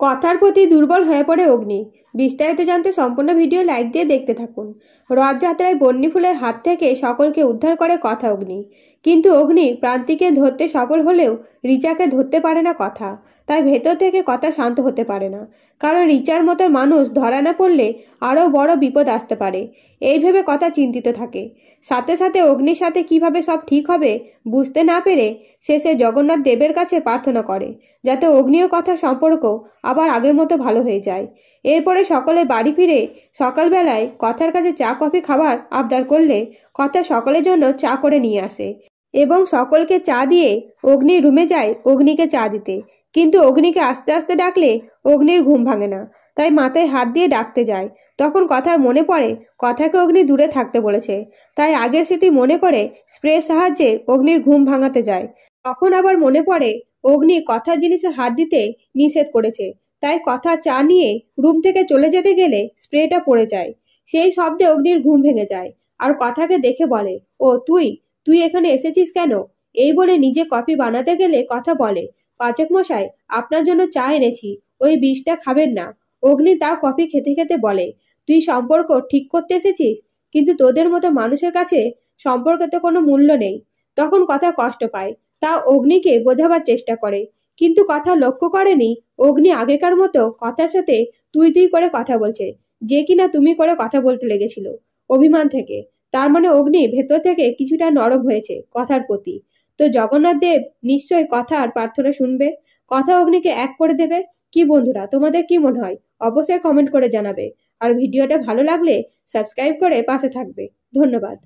কথার প্রতি দুর্বল হয়ে পড়ে অগ্নি। বিস্তারিত জানতে সম্পূর্ণ ভিডিও লাইক দিয়ে দেখতে থাকুন। রথযাত্রায় বন্যী ফুলের হাত থেকে সকলকে উদ্ধার করে কথা অগ্নি, কিন্তু অগ্নি প্রান্তিকে ধরতে সফল হলেও রিচাকে ধরতে পারে না কথা। তাই ভেতর থেকে কথা শান্ত হতে পারে না, কারণ রিচার মতো মানুষ ধরা না পড়লে আরও বড় বিপদ আসতে পারে। এই ভেবে কথা চিন্তিত থাকে। সাথে সাথে অগ্নির সাথে কিভাবে সব ঠিক হবে বুঝতে না পেরে শেষে জগন্নাথ দেবের কাছে প্রার্থনা করে, যাতে অগ্নি ও কথার সম্পর্ক আবার আগের মতো ভালো হয়ে যায়। এরপরে সকলে বাড়ি ফিরে সকালবেলায় কথার কাছে চা কফি খাবার আবদার করলে কথা সকলের জন্য চা করে নিয়ে আসে এবং সকলকে চা দিয়ে অগ্নির রুমে যায় অগ্নিকে চা দিতে। কিন্তু অগ্নিকে আস্তে আস্তে ডাকলে অগ্নির ঘুম ভাঙে না, তাই মাথায় হাত দিয়ে ডাকতে যায়। তখন কথার মনে পড়ে কথাকে অগ্নি দূরে থাকতে বলেছে, তাই আগের স্মৃতি মনে করে স্প্রের সাহায্যে অগ্নির ঘুম ভাঙাতে যায়। তখন আবার মনে পড়ে অগ্নি কথার জিনিসে হাত দিতে নিষেধ করেছে, তাই কথা চা নিয়ে রুম থেকে চলে যেতে গেলে স্প্রেটা পড়ে যায়। সেই শব্দে অগ্নির ঘুম ভেঙে যায় আর কথাকে দেখে বলে, ও তুই তুই এখানে এসেছিস কেন? এই বলে নিজে কফি বানাতে গেলে কথা বলে, পাচক মশাই, আপনার জন্য চা এনেছি, ওই বিষটা খাবেন না। অগ্নি তাও কফি খেতে খেতে বলে, তুই সম্পর্ক ঠিক করতে এসেছিস, কিন্তু তোদের মতো মানুষের কাছে সম্পর্কে তো কোনো মূল্য নেই। তখন কথা কষ্ট পায়, তা অগ্নিকে বোঝাবার চেষ্টা করে, কিন্তু কথা লক্ষ্য করেনি অগ্নি আগেকার মতো কথার সাথে তুই তুই করে কথা বলছে, যে কিনা তুমি করে কথা বলতে লেগেছিল অভিমান থেকে। তার মানে অগ্নি ভেতর থেকে কিছুটা নরম হয়েছে কথার প্রতি। তো জগন্নাথ দেব নিশ্চয়ই কথা আর প্রার্থনা শুনবে, কথা অগ্নিকে এক করে দেবে। কি বন্ধুরা, তোমাদের কি মনে হয় অবশ্যই কমেন্ট করে জানাবে। আর ভিডিওটা ভালো লাগলে সাবস্ক্রাইব করে পাশে থাকবে। ধন্যবাদ।